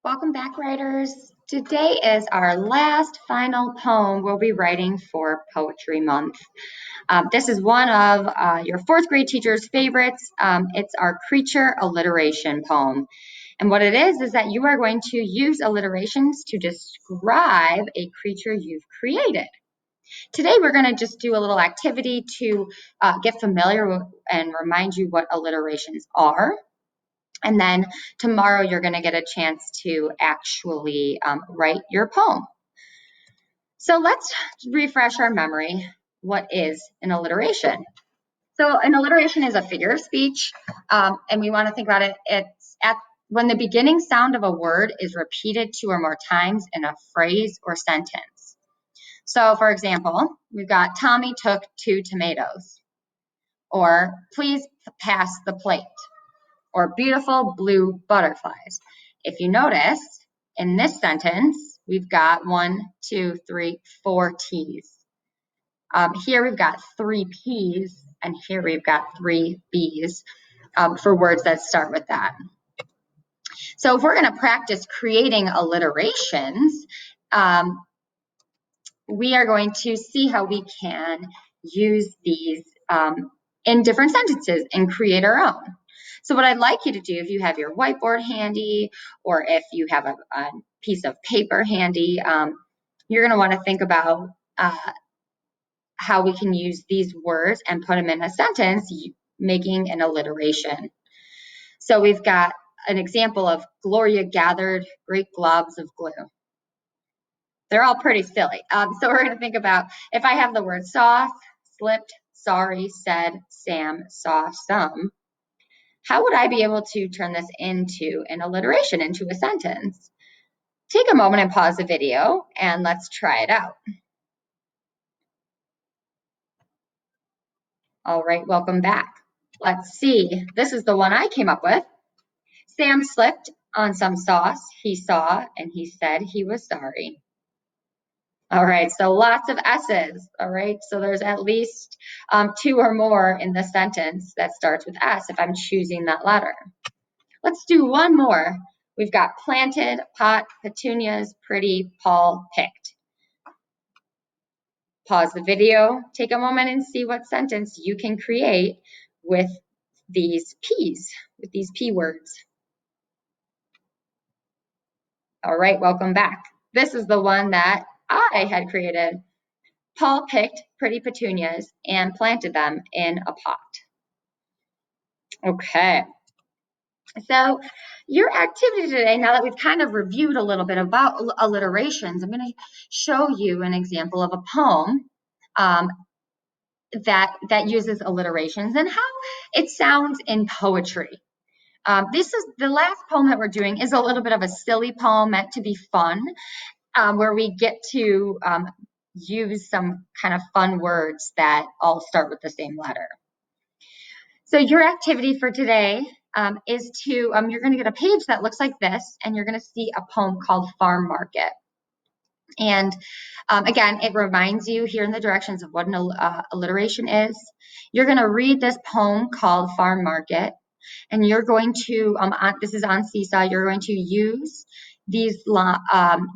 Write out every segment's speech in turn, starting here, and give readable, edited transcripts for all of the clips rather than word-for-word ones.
Welcome back, writers. Today is our last final poem we'll be writing for Poetry Month. This is one of your fourth grade teacher's favorites. It's our creature alliteration poem. And what it is that you are going to use alliterations to describe a creature you've created. Today, we're going to just do a little activity to get familiar with and remind you what alliterations are. And then tomorrow you're going to get a chance to actually write your poem. So let's refresh our memory. What is an alliteration? So an alliteration is a figure of speech, and we want to think about it. It's when the beginning sound of a word is repeated 2 or more times in a phrase or sentence. So for example, we've got Tommy took 2 tomatoes, or please pass the plate, or beautiful blue butterflies. If you notice, in this sentence, we've got 1, 2, 3, 4 T's. Here we've got 3 P's, and here we've got 3 B's for words that start with that. So if we're going to practice creating alliterations, we are going to see how we can use these in different sentences and create our own. So what I'd like you to do, if you have your whiteboard handy, or if you have a piece of paper handy, you're going to want to think about how we can use these words and put them in a sentence, making an alliteration. So we've got an example of Gloria gathered great globs of glue. They're all pretty silly. So we're going to think about, if I have the word soft, slipped, sorry, said, Sam, saw, some, how would I be able to turn this into an alliteration, into a sentence? Take a moment and pause the video, and let's try it out. All right, welcome back. Let's see. This is the one I came up with. Sam slipped on some sauce he saw, and he said he was sorry. All right, so lots of S's, all right? So there's at least 2 or more in the sentence that starts with S if I'm choosing that letter. Let's do one more. We've got planted, pot, petunias, pretty, Paul picked. Pause the video, take a moment and see what sentence you can create with these P's, with these P words. All right, welcome back. This is the one that I had created. Paul picked pretty petunias and planted them in a pot. Okay. So your activity today, now that we've kind of reviewed a little bit about alliterations, I'm going to show you an example of a poem that uses alliterations and how it sounds in poetry. This is the last poem that we're doing is a little bit of a silly poem meant to be fun, where we get to use some kind of fun words that all start with the same letter. So your activity for today is to, you're going to get a page that looks like this, and you're going to see a poem called Farm Market. And again, it reminds you here in the directions of what an alliteration is. You're going to read this poem called Farm Market, and you're going to, this is on Seesaw, you're going to use these,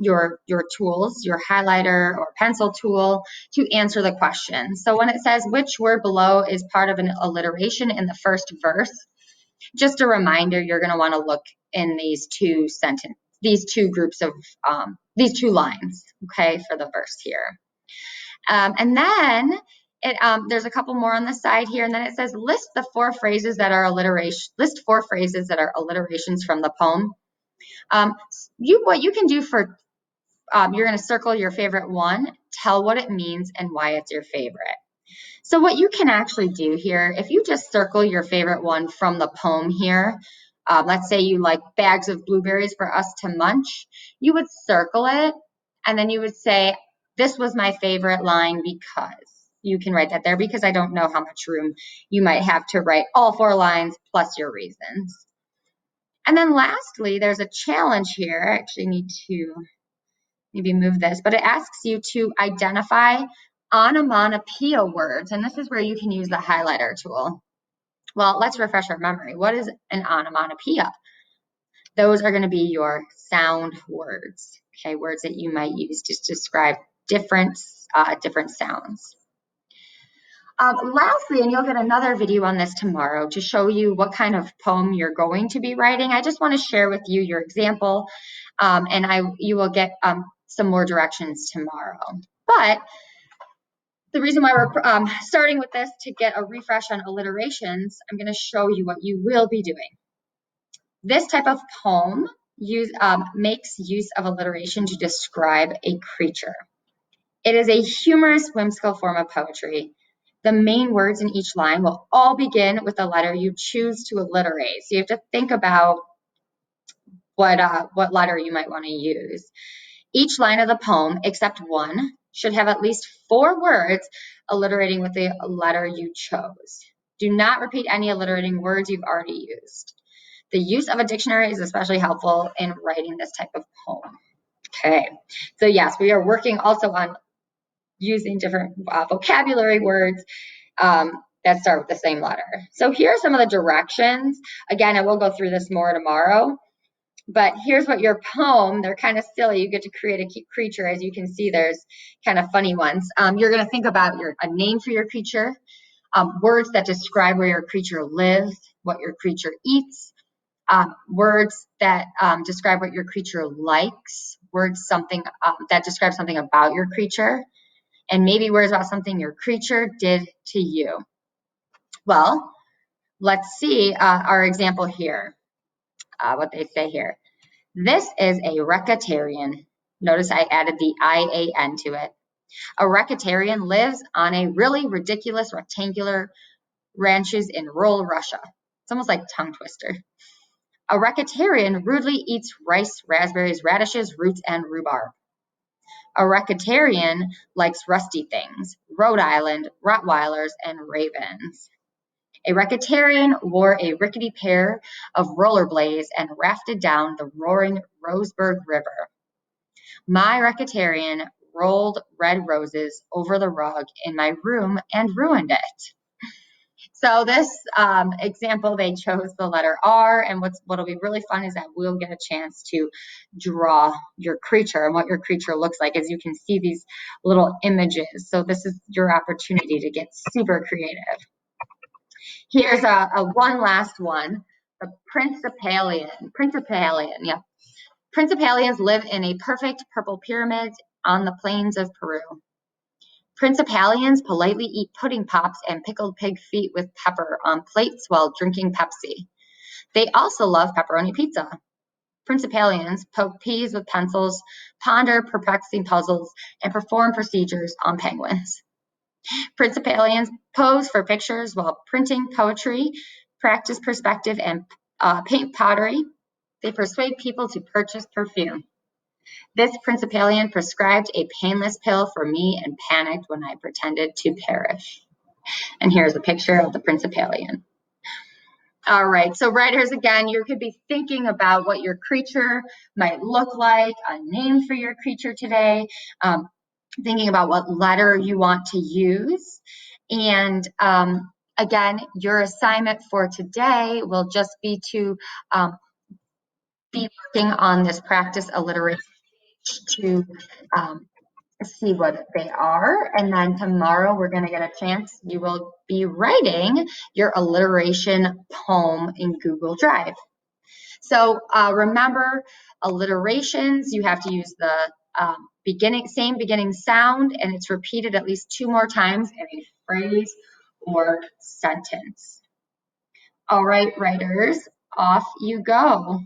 your tools, your highlighter or pencil tool, to answer the question. So when it says which word below is part of an alliteration in the first verse, just a reminder, you're going to want to look in these 2 sentences, these 2 groups of, these 2 lines, okay, for the verse here. And then there's a couple more on the side here, and then it says list 4 phrases that are alliterations from the poem. What you can do for, you're going to circle your favorite one, tell what it means and why it's your favorite. So what you can actually do here, if you just circle your favorite one from the poem here, let's say you like bags of blueberries for us to munch, you would circle it, and then you would say, this was my favorite line because. You can write that there because I don't know how much room you might have to write all 4 lines plus your reasons. And then lastly, there's a challenge here. I actually need to maybe move this, but it asks you to identify onomatopoeia words, and this is where you can use the highlighter tool. Well, let's refresh our memory. What is an onomatopoeia? Those are going to be your sound words, okay, words that you might use to describe different sounds. Lastly, and you'll get another video on this tomorrow to show you what kind of poem you're going to be writing. I just want to share with you your example, and you will get some more directions tomorrow. But the reason why we're starting with this to get a refresh on alliterations, I'm going to show you what you will be doing. This type of poem makes use of alliteration to describe a creature. It is a humorous, whimsical form of poetry. The main words in each line will all begin with the letter you choose to alliterate. So you have to think about what letter you might want to use. Each line of the poem, except one, should have at least 4 words alliterating with the letter you chose. Do not repeat any alliterating words you've already used. The use of a dictionary is especially helpful in writing this type of poem. Okay, so yes, we are working also on using different vocabulary words that start with the same letter. So here are some of the directions. Again, I will go through this more tomorrow, but here's what your poem, they're kind of silly. You get to create a creature. As you can see, there's kind of funny ones. You're going to think about a name for your creature, words that describe where your creature lives, what your creature eats, words that describe what your creature likes, words that describe something about your creature, and maybe words about something your creature did to you. Well, let's see our example here, what they say here. This is a recitarian. Notice I added the I-A-N to it. A recitarian lives on a really ridiculous rectangular ranches in rural Russia. It's almost like tongue twister. A recitarian rudely eats rice, raspberries, radishes, roots, and rhubarb. A recitarian likes rusty things, Rhode Island, Rottweilers, and ravens. A recitarian wore a rickety pair of rollerblades and rafted down the roaring Roseburg River. My recitarian rolled red roses over the rug in my room and ruined it. So this example, they chose the letter R, and what'll be really fun is that we'll get a chance to draw your creature and what your creature looks like. As you can see these little images. So this is your opportunity to get super creative. Here's a one last one, the Principalian. Yeah. Principalians live in a perfect purple pyramid on the plains of Peru. Principalians politely eat pudding pops and pickled pig feet with pepper on plates while drinking Pepsi. They also love pepperoni pizza. Principalians poke peas with pencils, ponder perplexing puzzles, and perform procedures on penguins. Principalians pose for pictures while printing poetry, practice perspective, and paint pottery. They persuade people to purchase perfume. This Principalian prescribed a painless pill for me and panicked when I pretended to perish. And here's a picture of the Principalian. All right, so writers, again, you could be thinking about what your creature might look like, a name for your creature today, thinking about what letter you want to use. And again, your assignment for today will just be to be working on this practice alliteration to see what they are. And then tomorrow we're going to get a chance. You will be writing your alliteration poem in Google Drive. So remember, alliterations, you have to use the same beginning sound, and it's repeated at least 2 more times in a phrase or sentence. All right, writers, off you go.